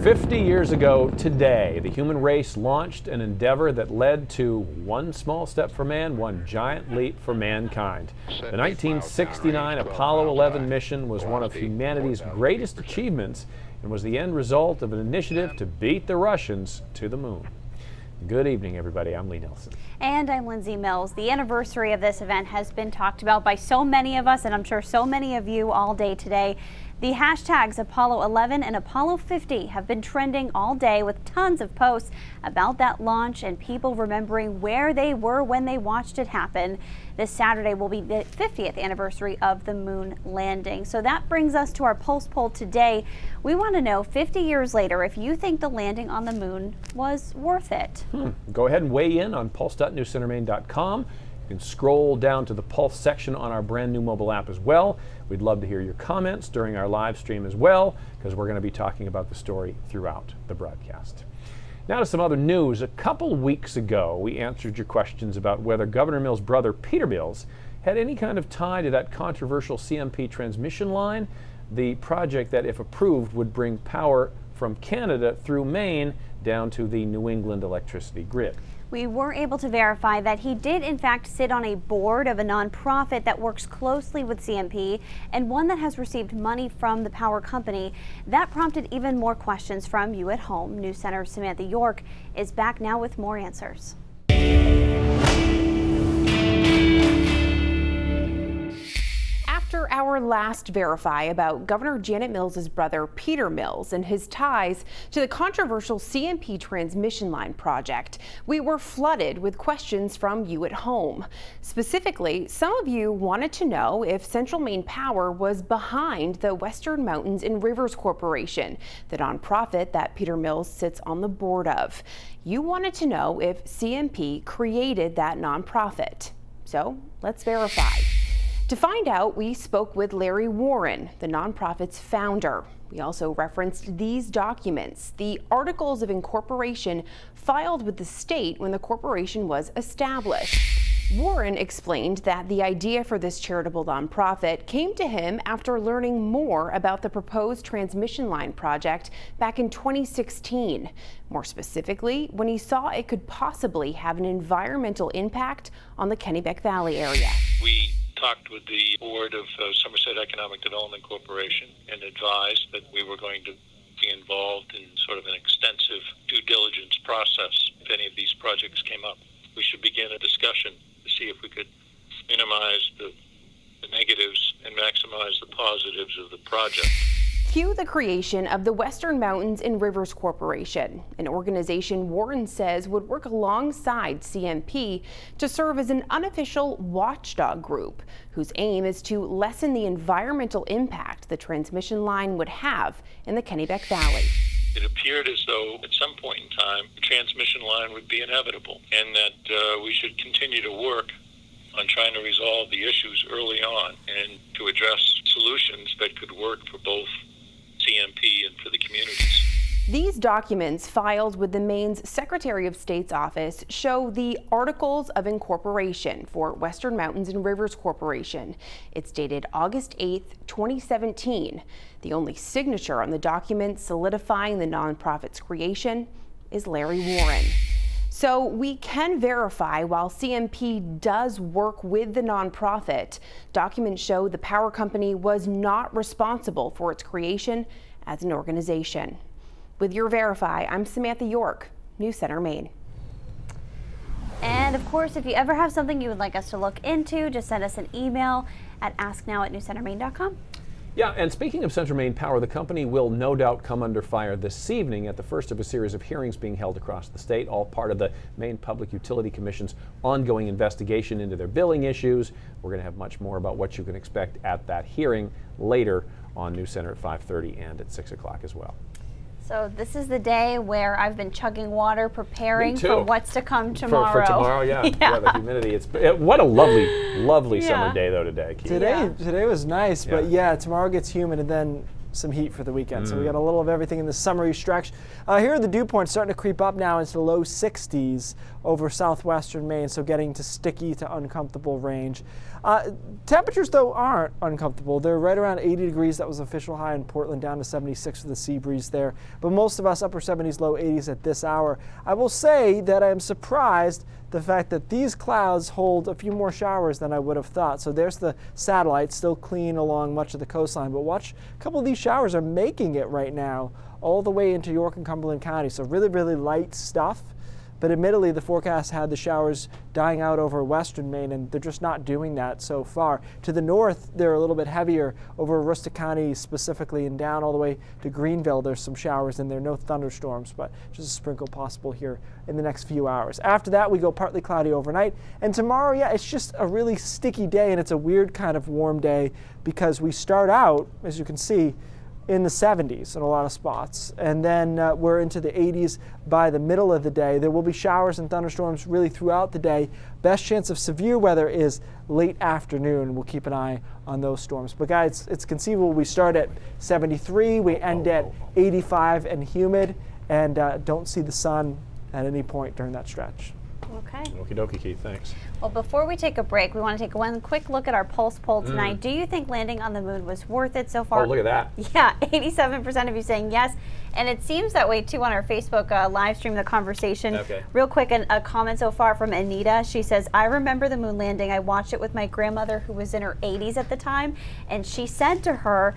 50 years ago today, the human race launched an endeavor that led to one small step for man, one giant leap for mankind. The 1969 Apollo 11 mission was one of humanity's greatest achievements and was the end result of an initiative to beat the Russians to the moon. Good evening, everybody. I'm Lee Nelson. And I'm Lindsay Mills. The anniversary of this event has been talked about by so many of us, and I'm sure so many of you all day today. The hashtags Apollo 11 and Apollo 50 have been trending all day with tons of posts about that launch and people remembering where they were when they watched it happen. This Saturday will be the 50th anniversary of the moon landing. So that brings us to our Pulse poll today. We want to know 50 years later if you think the landing on the moon was worth it. Go ahead and weigh in on pulse.newscentermaine.com. You can scroll down to the Pulse section on our brand new mobile app as well. We'd love to hear your comments during our live stream as well, because we're going to be talking about the story throughout the broadcast. Now to some other news. A couple weeks ago, we answered your questions about whether Governor Mills' brother, Peter Mills, had any kind of tie to that controversial CMP transmission line, the project that, if approved, would bring power from Canada through Maine down to the New England electricity grid. We were able to verify that he did in fact sit on a board of a nonprofit that works closely with CMP and one that has received money from the power company. That prompted even more questions from you at home. News Center Samantha York is back now with more answers. After our last Verify about Governor Janet Mills' brother Peter Mills and his ties to the controversial CMP transmission line project, we were flooded with questions from you at home. Specifically, some of you wanted to know if Central Maine Power was behind the Western Mountains and Rivers Corporation, the nonprofit that Peter Mills sits on the board of. You wanted to know if CMP created that nonprofit. So let's verify. To find out, we spoke with Larry Warren, the nonprofit's founder. We also referenced these documents, the Articles of Incorporation filed with the state when the corporation was established. Warren explained that the idea for this charitable nonprofit came to him after learning more about the proposed transmission line project back in 2016. More specifically, when he saw it could possibly have an environmental impact on the Kennebec Valley area. We talked with the board of Somerset Economic Development Corporation and advised that we were going to be involved in sort of an extensive due diligence process if any of these projects came up. We should begin a discussion to see if we could minimize the negatives and maximize the positives of the project. Cue the creation of the Western Mountains and Rivers Corporation, an organization Warren says would work alongside CMP to serve as an unofficial watchdog group whose aim is to lessen the environmental impact the transmission line would have in the Kennebec Valley. It appeared as though at some point in time the transmission line would be inevitable and that we should continue to work on trying to resolve the issues early on and to address solutions that could work for both CMP and for the communities. These documents filed with the Maine's Secretary of State's office show the Articles of Incorporation for Western Mountains and Rivers Corporation. It's dated August 8th, 2017. The only signature on the document solidifying the nonprofit's creation is Larry Warren. So we can verify while CMP does work with the nonprofit, documents show the power company was not responsible for its creation as an organization. With your Verify, I'm Samantha York, News Center, Maine. And of course, if you ever have something you would like us to look into, just send us an email at asknow@newscentermaine.com. Yeah, and speaking of Central Maine Power, the company will no doubt come under fire this evening at the first of a series of hearings being held across the state, all part of the Maine Public Utility Commission's ongoing investigation into their billing issues. We're going to have much more about what you can expect at that hearing later on News Center at 5:30 and at 6 o'clock as well. So this is the day where I've been chugging water, preparing for what's to come tomorrow. For tomorrow, yeah. Yeah, the humidity. What a lovely summer day though today, Keith. Today was nice, but tomorrow gets humid and then some heat for the weekend. So we got a little of everything in the summery stretch. Here are the dew points starting to creep up now into the low 60s over southwestern Maine, so getting to sticky to uncomfortable range. Temperatures, though, aren't uncomfortable. They're right around 80 degrees. That was official high in Portland, down to 76 with the sea breeze there. But most of us upper 70s, low 80s at this hour. I will say that I am surprised the fact that these clouds hold a few more showers than I would have thought. So there's the satellite, still clean along much of the coastline. But watch, a couple of these showers are making it right now all the way into York and Cumberland County. So really, really light stuff. But admittedly, the forecast had the showers dying out over western Maine, and they're just not doing that so far. To the north, they're a little bit heavier over Aroostook County specifically, and down all the way to Greenville. There's some showers in there, no thunderstorms, but just a sprinkle possible here in the next few hours. After that, we go partly cloudy overnight. And tomorrow, yeah, it's just a really sticky day, and it's a weird kind of warm day because we start out, as you can see, in the 70s in a lot of spots. And then we're into the 80s by the middle of the day. There will be showers and thunderstorms really throughout the day. Best chance of severe weather is late afternoon. We'll keep an eye on those storms. But guys, it's conceivable we start at 73, we end at 85 and humid, and don't see the sun at any point during that stretch. Okay. Okie dokie, Keith, thanks. Well, before we take a break, we want to take one quick look at our pulse poll tonight. Do you think landing on the moon was worth it so far? Oh, look at that. Yeah, 87% of you saying yes. And it seems that way, too, on our Facebook live stream, the conversation. Okay. Real quick, a comment so far from Anita. She says, I remember the moon landing. I watched it with my grandmother, who was in her 80s at the time. And she said to her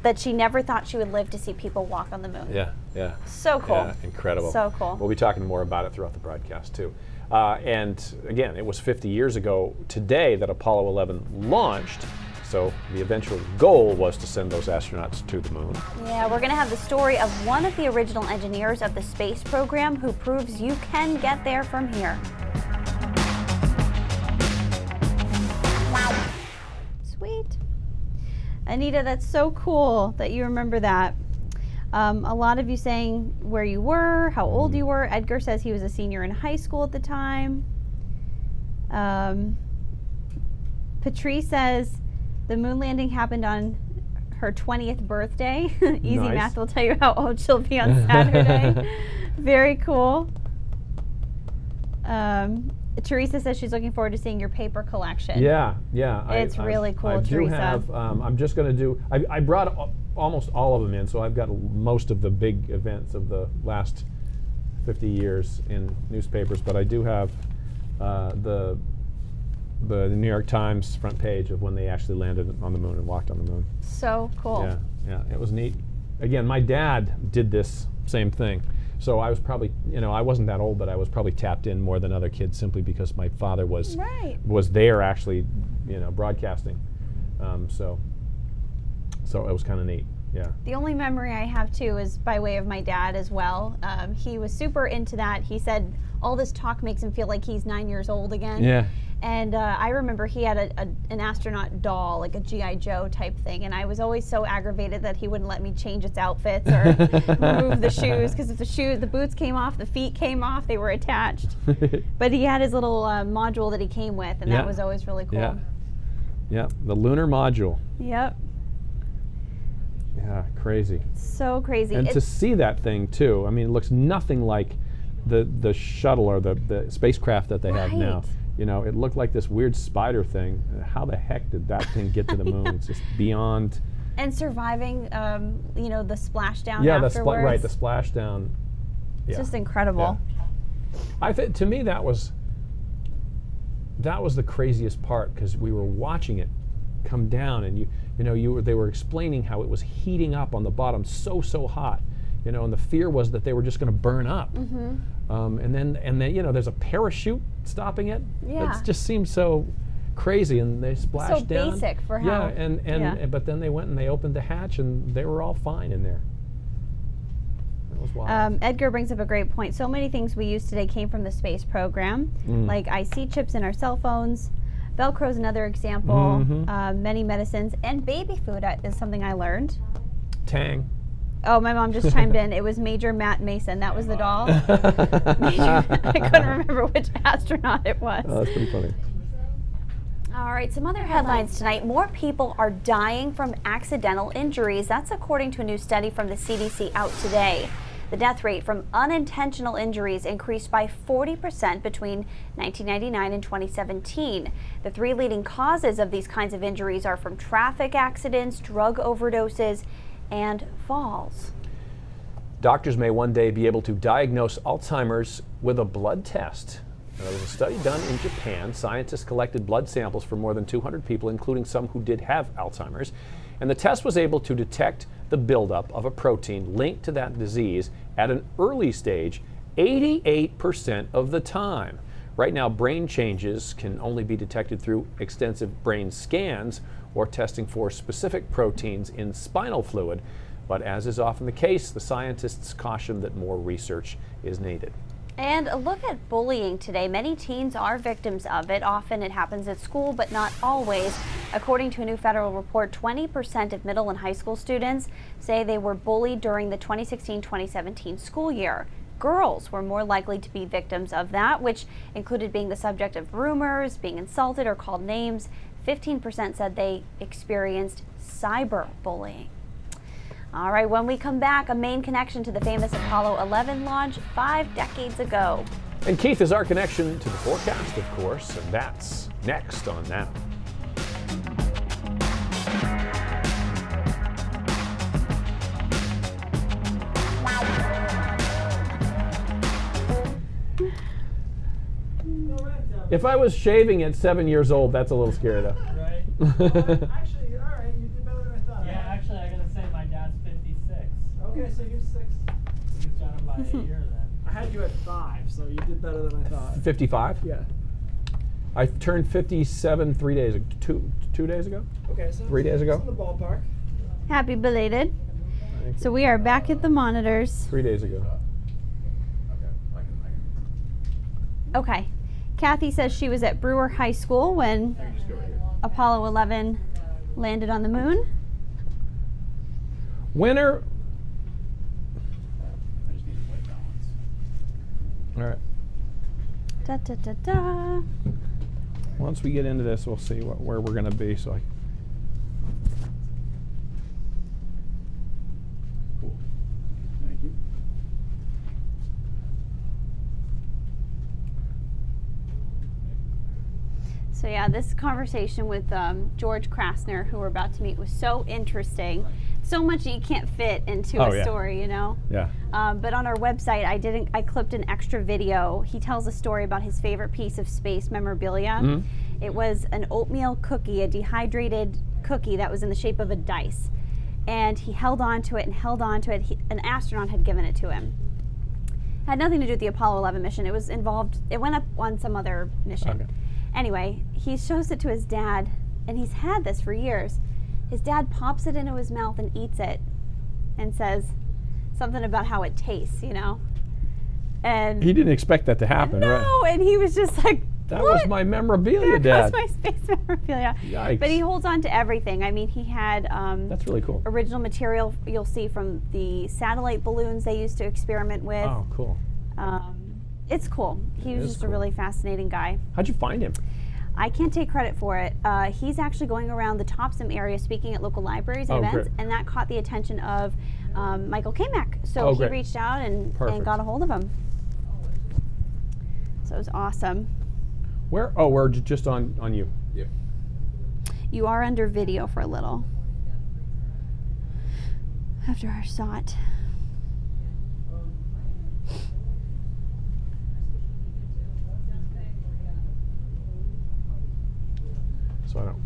that she never thought she would live to see people walk on the moon. Yeah, yeah. So cool. Yeah, incredible. So cool. We'll be talking more about it throughout the broadcast, too. And again, it was 50 years ago today that Apollo 11 launched, so the eventual goal was to send those astronauts to the moon. Yeah, we're going to have the story of one of the original engineers of the space program who proves you can get there from here. Sweet. Anita, that's so cool that you remember that. A lot of you saying where you were, how old you were. Edgar says he was a senior in high school at the time. Patrice says the moon landing happened on her 20th birthday. Easy Nice. math will tell you how old she'll be on Saturday. Very cool. Teresa says she's looking forward to seeing your paper collection. Yeah, yeah. It's really cool, I do Teresa. have, I'm just going to do, I brought almost all of them in, so I've got most of the big events of the last 50 years in newspapers, but I do have the New York Times front page of when they actually landed on the moon and walked on the moon. So cool. Yeah, yeah, it was neat. Again, my dad did this same thing. So I was probably, I wasn't that old, but I was probably tapped in more than other kids simply because my father was there actually, broadcasting. So it was kind of neat. Yeah. The only memory I have too is by way of my dad as well. He was super into that. He said all this talk makes him feel like he's 9 years old again. Yeah. And I remember he had an astronaut doll, like a G.I. Joe type thing, and I was always so aggravated that he wouldn't let me change its outfits or remove the shoes, because if the boots came off, the feet came off, they were attached. But he had his little module that he came with, and that was always really cool. Yeah. Yeah, the lunar module. Yep. Yeah, crazy. So crazy. And to see that thing too, I mean, it looks nothing like the shuttle or the spacecraft that they have now. It looked like this weird spider thing. How the heck did that thing get to the moon? It's just beyond. And surviving, the splashdown Yeah, afterwards. the splashdown. It's just incredible. Yeah. To me, that was the craziest part, because we were watching it come down, and they were explaining how it was heating up on the bottom so hot, and the fear was that they were just going to burn up. Mm-hmm. And then there's a parachute stopping it. Yeah. It just seems so crazy, and they splashed down. So basic for how. Yeah, but then they went and they opened the hatch, and they were all fine in there. That was wild. Edgar brings up a great point. So many things we use today came from the space program, like IC chips in our cell phones. Velcro is another example. Mm-hmm. Many medicines, and baby food is something I learned. Tang. Oh, my mom just chimed in. It was Major Matt Mason. That was the doll. I couldn't remember which astronaut it was. Oh, that's pretty funny. All right, some other headlines tonight. More people are dying from accidental injuries. That's according to a new study from the CDC out today. The death rate from unintentional injuries increased by 40% between 1999 and 2017. The 3 leading causes of these kinds of injuries are from traffic accidents, drug overdoses, and falls. Doctors may one day be able to diagnose Alzheimer's with a blood test. There was a study done in Japan. Scientists collected blood samples from more than 200 people, including some who did have Alzheimer's, and the test was able to detect the buildup of a protein linked to that disease at an early stage 88% of the time. Right now, brain changes can only be detected through extensive brain scans or testing for specific proteins in spinal fluid. But as is often the case, the scientists caution that more research is needed. And a look at bullying today. Many teens are victims of it. Often it happens at school, but not always. According to a new federal report, 20% of middle and high school students say they were bullied during the 2016-2017 school year. Girls were more likely to be victims of that, which included being the subject of rumors, being insulted, or called names. 15% said they experienced cyberbullying. All right, when we come back, a main connection to the famous Apollo 11 launch 5 decades ago. And Keith is our connection to the forecast, of course, and that's next on Now. If I was shaving at 7 years old, that's a little scary though. Right? Actually, all right, you did better than I thought. Yeah, actually, I gotta say my dad's 56. Okay, so you're 6. He's got him by a year then. I had you at 5, so you did better than I thought. 55? Yeah. I turned 57 3 days ago. Two days ago? Okay, so 3 days ago? it's in the ballpark. Happy belated. So we are back at the monitors. 3 days ago. Okay. Kathy says she was at Brewer High School when Apollo 11 landed on the moon. Winner. All right. Da da da da. Once we get into this, we'll see where we're going to be. So Cool. Thank you. So yeah, this conversation with George Krasner, who we're about to meet, was so interesting. So much that you can't fit into Oh, a yeah. story, you know. yeah. But on our website, I clipped an extra video. He tells a story about his favorite piece of space memorabilia. Mm-hmm. It was an oatmeal cookie, a dehydrated cookie that was in the shape of a dice. And he held on to it and held on to it. An astronaut had given it to him. Had nothing to do with the Apollo 11 mission. It was involved, it went up on some other mission. Okay. Anyway, he shows it to his dad, and he's had this for years. His dad pops it into his mouth and eats it and says something about how it tastes, you know? And He didn't expect that to happen, no, right? and he was just like, That what? was my memorabilia, That was Dad. my space memorabilia. Yikes. But he holds on to everything. I mean, he had That's really cool. original material you'll see from the satellite balloons they used to experiment with. Oh, cool. It's cool. He It was is just a cool. really fascinating guy. How'd you find him? I can't take credit for it. He's actually going around the Topsom area speaking at local libraries and Oh, events, great. and that caught the attention of Michael Kamek. So Oh, he great. reached out and Perfect. got a hold of him. So it was awesome. Where? Oh, we're just on you. Yep. You are under video for a little. After our shot. So I don't.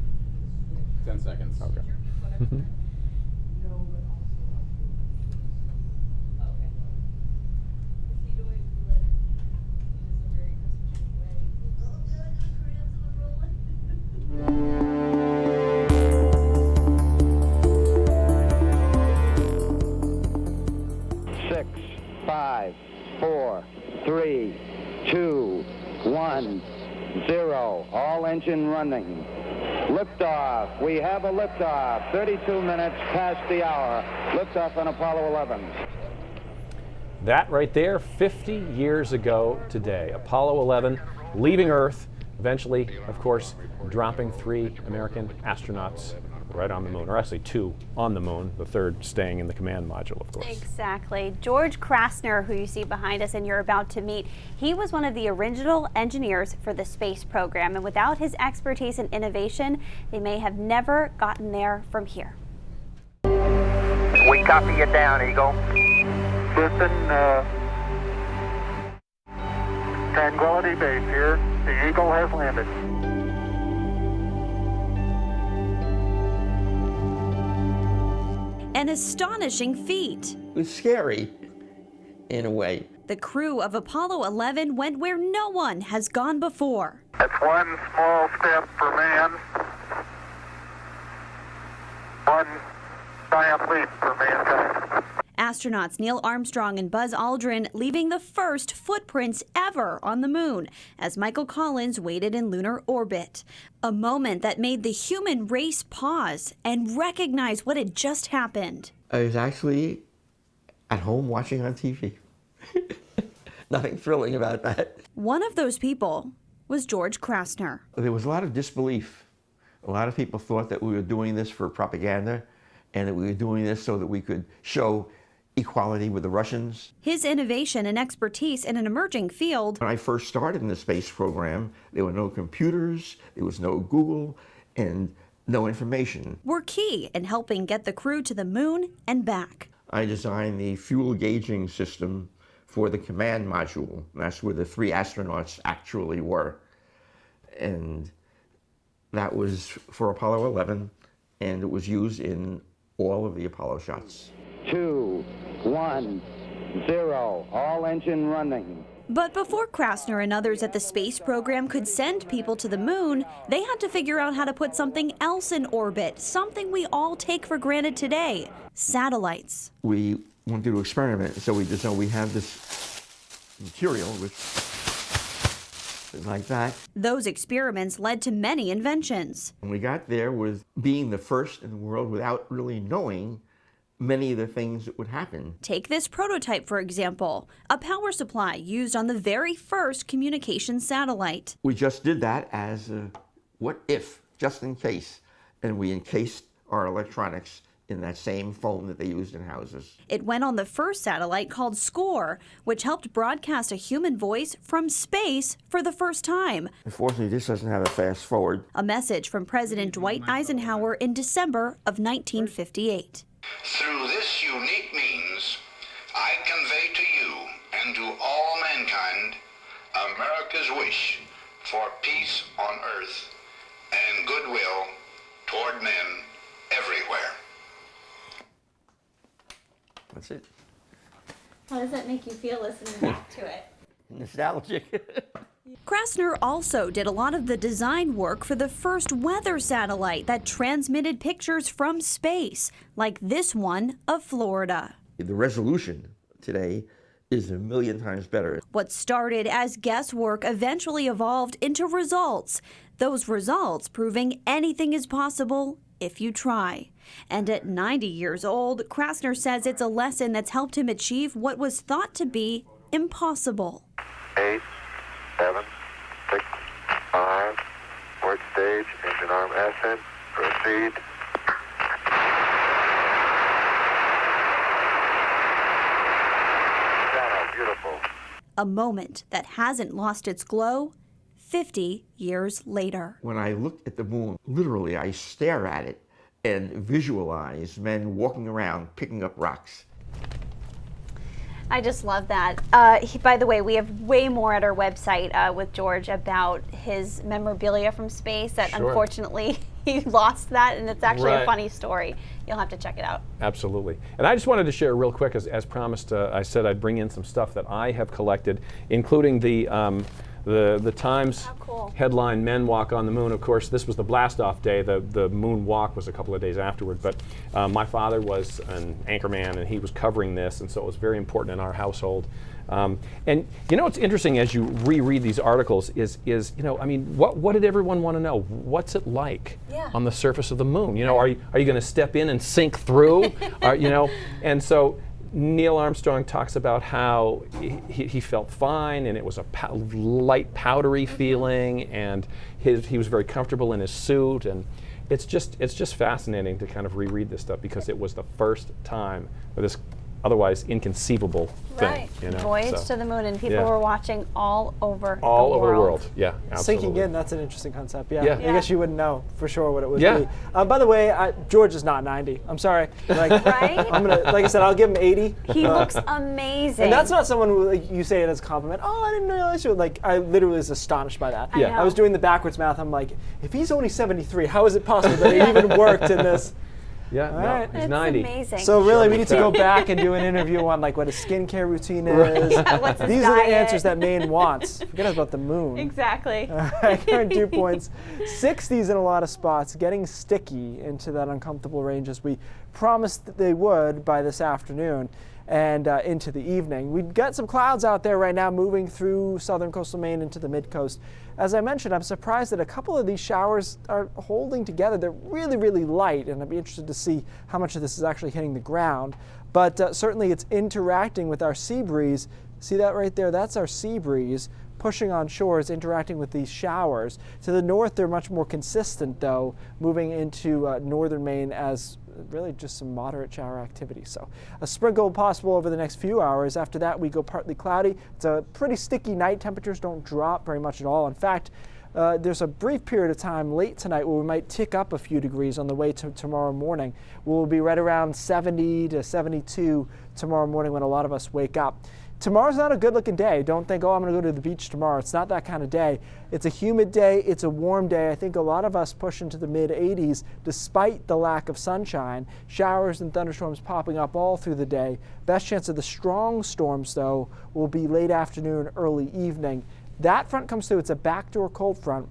10 seconds. Okay. Six, 5, 4, 3, 2, 1, 0. All engine running. Liftoff. We have a liftoff. 32 minutes past the hour. Liftoff on Apollo 11. That right there, 50 years ago today, Apollo 11 leaving Earth, eventually, of course, dropping 3 American astronauts right on the moon, or actually 2 on the moon, the 3rd staying in the command module, of course. Exactly. George Krasner, who you see behind us and you're about to meet, he was one of the original engineers for the space program, and without his expertise and innovation, they may have never gotten there from here. We copy you down, Eagle. Listen, Tranquility Base here. The Eagle has landed. An astonishing feat. It was scary, in a way. The crew of Apollo 11 went where no one has gone before. That's one small step for man, one giant leap for mankind. Astronauts Neil Armstrong and Buzz Aldrin leaving the first footprints ever on the moon as Michael Collins waited in lunar orbit. A moment that made the human race pause and recognize what had just happened. I was actually at home watching on TV. Nothing thrilling about that. One of those people was George Krasner. There was a lot of disbelief. A lot of people thought that we were doing this for propaganda and that we were doing this so that we could show equality with the Russians. His innovation and expertise in an emerging field. When I first started in the space program, there were no computers, there was no Google, and no information. Were key in helping get the crew to the moon and back. I designed the fuel gauging system for the command module. That's where the 3 astronauts actually were. And that was for Apollo 11, and it was used in all of the Apollo shots. 2, 1, 0. All engine running. But before Krasner and others at the space program could send people to the moon, they had to figure out how to put something else in orbit, something we all take for granted today, satellites. We wanted to experiment, so we have this material which is like that. Those experiments led to many inventions. And we got there with being the first in the world without really knowing many of the things that would happen. Take this prototype, for example, a power supply used on the very first communication satellite. We just did that as a what if, just in case, and we encased our electronics in that same foam that they used in houses. It went on the first satellite called SCORE, which helped broadcast a human voice from space for the first time. Unfortunately, this doesn't have a fast forward. A message from President Dwight Eisenhower in December of 1958. Through this unique means, I convey to you and to all mankind America's wish for peace on earth and goodwill toward men everywhere. That's it. How does that make you feel listening back to it? Nostalgic. Krasner also did a lot of the design work for the first weather satellite that transmitted pictures from space, like this one of Florida. The resolution today is 1,000,000 times better. What started as guesswork eventually evolved into results. Those results proving anything is possible if you try. And at 90 years old, Krasner says it's a lesson that's helped him achieve what was thought to be impossible. 8, 7, 6, 5, port stage, engine arm ascent, proceed. Beautiful. A moment that hasn't lost its glow 50 years later. When I look at the moon, literally I stare at it and visualize men walking around picking up rocks. I just love that. By the way, we have way more at our website with George about his memorabilia from space that unfortunately he lost that, and it's actually a funny story. You'll have to check it out. Absolutely. And I just wanted to share real quick, as promised, I said I'd bring in some stuff that I have collected, including the Times headline, Men Walk on the Moon. Of course, this was the blast-off day. The moon walk was a couple of days afterward. But my father was an anchorman, and he was covering this, and so it was very important in our household. And you know what's interesting as you reread these articles is you know, I mean, what did everyone want to know? What's it like on the surface of the moon? You know, are you going to step in and sink through? You know, and so Neil Armstrong talks about how he felt fine, and it was a light powdery feeling, and he was very comfortable in his suit, and it's just fascinating to kind of reread this stuff because it was the first time for this otherwise inconceivable thing. Right. You know? Voyage So, to the moon, and people yeah. were watching all over the world. Yeah, absolutely. Sinking in, that's an interesting concept. Yeah. Yeah. I guess you wouldn't know for sure what it would Yeah. be. By the way, George is not 90. I'm sorry. Like, Right? I'm gonna, like I said, I'll give him 80. He looks amazing. And that's not someone who, like, you say it as a compliment. Oh, I didn't realize you. Like, I literally was astonished by that. I know. I was doing the backwards math. I'm like, if he's only 73, how is it possible that he even worked in this? Yeah, All no, right. he's It's 90. amazing. So really, we need to go that. back and do an interview on like what his skincare routine is. What's his These are the diet? answers that Maine wants. Forget about the moon. Exactly. Current dew points, 60s in a lot of spots, getting sticky into that uncomfortable range as we promised that they would by this afternoon and into the evening. We've got some clouds out there right now moving through southern coastal Maine into the mid-coast. As I mentioned, I'm surprised that a couple of these showers are holding together. They're really, really light, and I'd be interested to see how much of this is actually hitting the ground. But certainly it's interacting with our sea breeze. See that right there? That's our sea breeze pushing on shores, interacting with these showers. To the north, they're much more consistent, though, moving into northern Maine as really just some moderate shower activity. So a sprinkle possible over the next few hours. After that, we go partly cloudy. It's a pretty sticky night. Temperatures don't drop very much at all. In fact, there's a brief period of time late tonight where we might tick up a few degrees on the way to tomorrow morning. We'll be right around 70 to 72 tomorrow morning when a lot of us wake up. Tomorrow's not a good looking day. Don't think, oh, I'm going to go to the beach tomorrow. It's not that kind of day. It's a humid day. It's a warm day. I think a lot of us push into the mid 80s despite the lack of sunshine. Showers and thunderstorms popping up all through the day. Best chance of the strong storms, though, will be late afternoon, early evening. That front comes through. It's a backdoor cold front.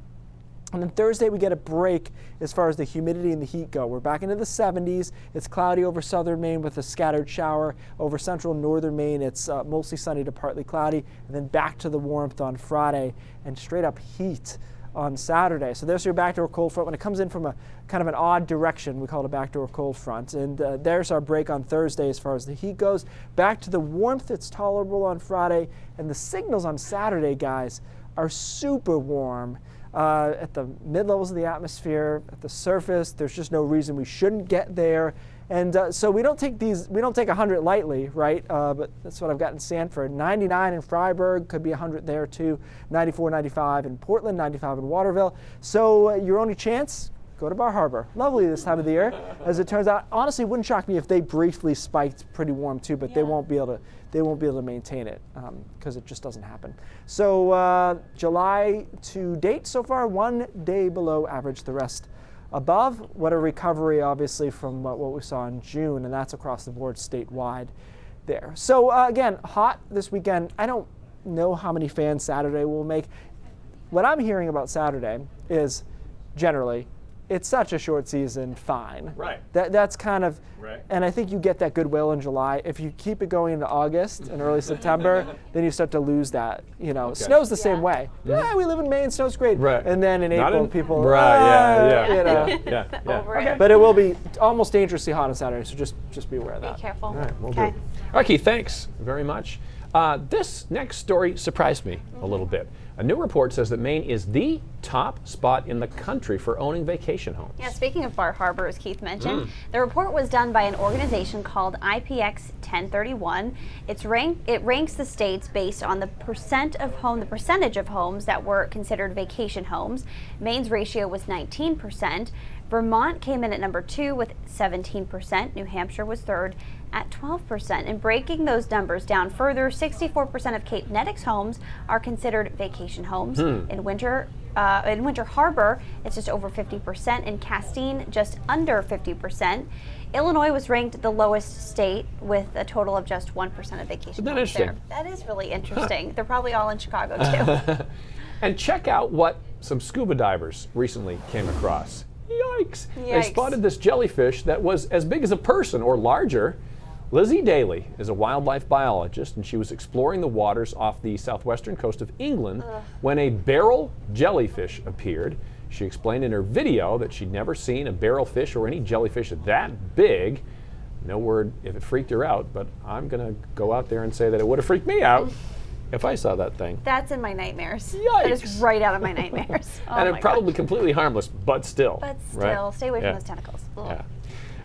And then Thursday, we get a break as far as the humidity and the heat go. We're back into the 70s. It's cloudy over southern Maine with a scattered shower. Over central and northern Maine, it's mostly sunny to partly cloudy. And then back to the warmth on Friday and straight up heat on Saturday. So there's your backdoor cold front. When it comes in from a kind of an odd direction, we call it a backdoor cold front. And there's our break on Thursday as far as the heat goes. Back to the warmth. It's tolerable on Friday. And the signals on Saturday, guys, are super warm. At the mid-levels of the atmosphere, at the surface, there's just no reason we shouldn't get there. And so we don't take 100 lightly, right? But that's what I've got in Sanford. 99 in Freiburg, could be 100 there too. 94, 95 in Portland, 95 in Waterville. So your only chance, go to Bar Harbor. Lovely this time of the year, as it turns out. Honestly, it wouldn't shock me if they briefly spiked pretty warm too, but they won't be able to maintain it because it just doesn't happen. So July to date so far, 1 day below average, the rest above. What a recovery, obviously, from what we saw in June, and that's across the board statewide there. So again, hot this weekend. I don't know how many fans Saturday will make. What I'm hearing about Saturday is generally, it's such a short season, fine. Right. That's kind of, right. And I think you get that goodwill in July. If you keep it going into August and early September, then you start to lose that. You know, Okay. snow's the same way. Yeah, we live in Maine, snow's great. Right. And then in Not April, in- people, Right, you know. yeah. Over it. But it will be almost dangerously hot on Saturday, so just be aware of that. Be careful. All right, we'll Okay. do. All right, Keith, thanks very much. This next story surprised me a little bit. A new report says that Maine is the top spot in the country for owning vacation homes. Yeah, speaking of Bar Harbor, as Keith mentioned, the report was done by an organization called IPX 1031. It ranks the states based on the percentage of homes that were considered vacation homes. Maine's ratio was 19%. Vermont came in at number 2 with 17%. New Hampshire was third at 12%. And breaking those numbers down further, 64% of Cape Neddick's homes are considered vacation homes. In Winter Harbor, it's just over 50%. In Castine, just under 50%. Illinois was ranked the lowest state with a total of just 1% of vacation Isn't that homes there. interesting? That is really interesting. They're probably all in Chicago too. And check out what some scuba divers recently came across. Yikes. They spotted this jellyfish that was as big as a person or larger. Lizzie Daly is a wildlife biologist, and she was exploring the waters off the southwestern coast of England when a barrel jellyfish appeared. She explained in her video that she'd never seen a barrel fish or any jellyfish that big. No word if it freaked her out, but I'm going to go out there and say that it would have freaked me out. if I saw that thing. That's in my nightmares. That is Yikes. right out of my nightmares. Oh And my it's probably gosh. completely harmless, but still. But right? still, stay away from Yeah. those tentacles. Ugh. Yeah.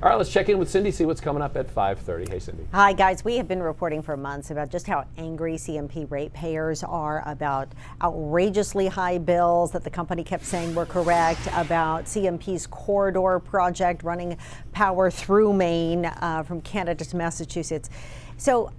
All right, let's check in with Cindy, see what's coming up at 5:30. Hey, Cindy. Hi, guys. We have been reporting for months about just how angry CMP ratepayers are about outrageously high bills that the company kept saying were correct, about CMP's corridor project running power through Maine from Canada to Massachusetts. So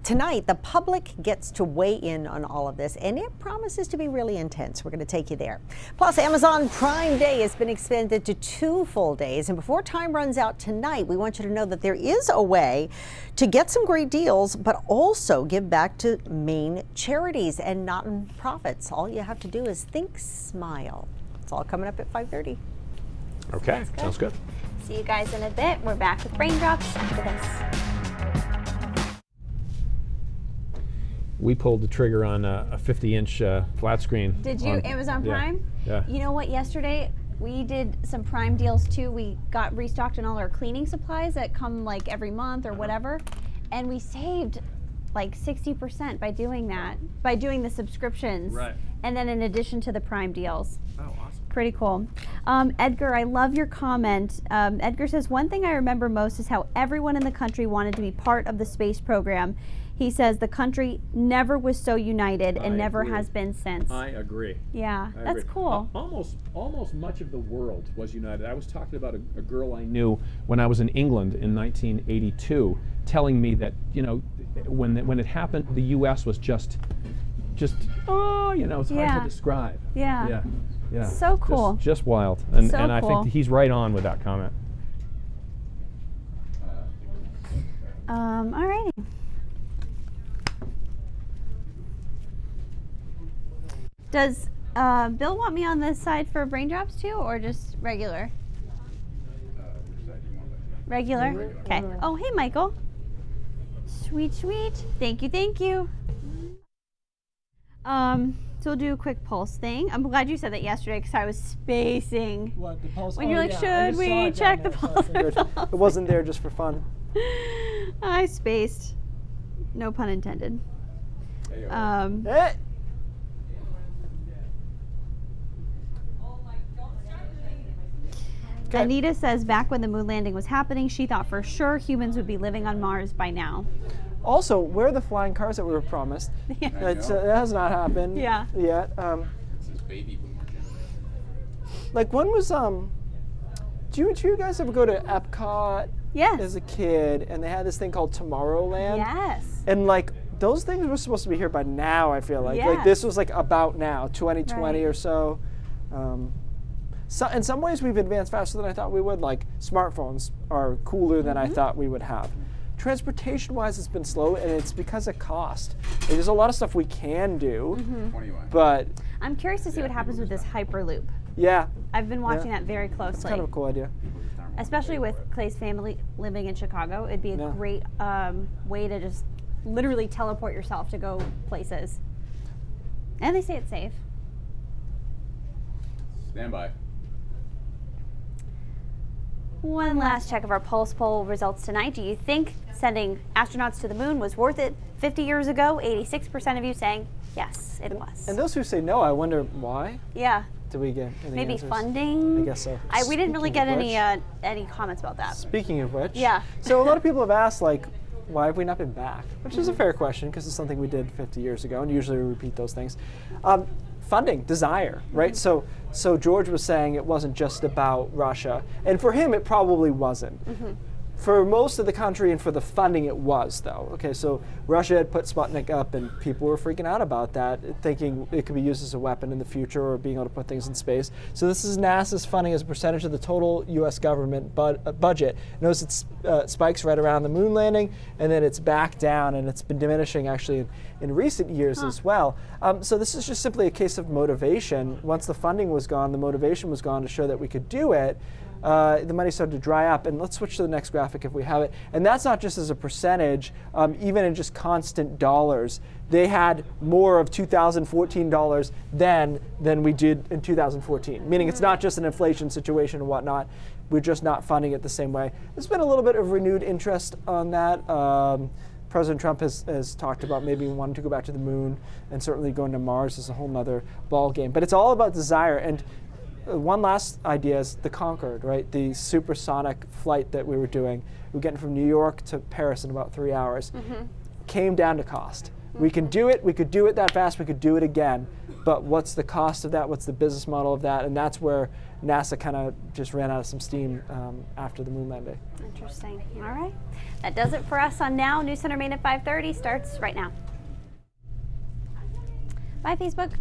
tonight, the public gets to weigh in on all of this, and it promises to be really intense. We're going to take you there. Plus, Amazon Prime Day has been extended to 2 full days, and before time runs out tonight, we want you to know that there is a way to get some great deals, but also give back to Maine charities and not-for-profits. All you have to do is think, smile. It's all coming up at 5:30. Okay, sounds good. See you guys in a bit. We're back with Raindrops after this. We pulled the trigger on a 50-inch flat screen. Did you? Amazon yeah, Prime? Yeah. You know what? Yesterday we did some Prime deals too. We got restocked on all our cleaning supplies that come like every month or whatever, and we saved like 60% by doing that, by doing the subscriptions. Right. And then in addition to the Prime deals. Oh, awesome. Pretty cool. Edgar, I love your comment. Edgar says, one thing I remember most is how everyone in the country wanted to be part of the space program. He says the country never was so united and never has been since. I agree. Yeah, I that's agree. cool. Almost much of the world was united. I was talking about a girl I knew when I was in England in 1982, telling me that, you know, when it happened, the U.S. was just it's hard Yeah. to describe. Yeah. Yeah. So cool. Just wild. And So I cool. think he's right on with that comment. All righty. Does Bill want me on this side for Raindrops too, or just regular? Regular? Okay. Oh, hey, Michael. Sweet, sweet. Thank you, thank you. So we'll do a quick pulse thing. I'm glad you said that yesterday because I was spacing. What, the pulse? When you're like, should we check the pulse results? It wasn't there just for fun. I spaced. No pun intended. Anita says back when the moon landing was happening, she thought for sure humans would be living on Mars by now. Also, where are the flying cars that we were promised? That has not happened yet. This is baby boomer generation. Like, when was do you guys ever go to Epcot? Yes. As a kid, and they had this thing called Tomorrowland. Yes. And like those things were supposed to be here by now. I feel like Yeah. this was like about now, 2020 Right. or so. So in some ways we've advanced faster than I thought we would. Like smartphones are cooler than I thought we would have. Transportation-wise, it's been slow, and it's because of cost. There's a lot of stuff we can do, 21. but I'm curious to see what happens with this Hyperloop. yeah, I've been watching that very it's closely. kind of a cool idea. Especially with Clay's family living in Chicago, it'd be a great way to just literally teleport yourself to go places. And they say it's safe. Stand by. One last check of our Pulse poll results tonight. Do you think sending astronauts to the moon was worth it 50 years ago? 86% of you saying yes, it was. And those who say no, I wonder why. Yeah. Did we get any Maybe answers? funding? I guess so. We didn't really Speaking get of any comments about that. Speaking of which, Yeah. So a lot of people have asked, like, why have we not been back? Which is a fair question because it's something we did 50 years ago, and usually we repeat those things. Funding, desire, right? So George was saying it wasn't just about Russia, and for him it probably wasn't. For most of the country and for the funding it was, though. Okay, so Russia had put Sputnik up, and people were freaking out about that, thinking it could be used as a weapon in the future or being able to put things in space. So this is NASA's funding as a percentage of the total U.S. government budget. Notice it spikes right around the moon landing, and then it's back down, and it's been diminishing actually in recent years as well. So this is just simply a case of motivation. Once the funding was gone, the motivation was gone to show that we could do it. The money started to dry up, and let's switch to the next graphic if we have it. And that's not just as a percentage, even in just constant dollars. They had more of 2014 dollars than we did in 2014, meaning it's not just an inflation situation and whatnot. We're just not funding it the same way. There's been a little bit of renewed interest on that. President Trump has talked about maybe wanting to go back to the moon, and certainly going to Mars is a whole nother ball game. But it's all about desire. And one last idea is the Concorde, right? The supersonic flight that we were doing. We were getting from New York to Paris in about 3 hours. Came down to cost. We can do it. We could do it that fast. We could do it again. But what's the cost of that? What's the business model of that? And that's where NASA kind of just ran out of some steam after the moon landing. Interesting. All right. That does it for us on Now. News Center Maine at 5:30 starts right now. Bye, Facebook.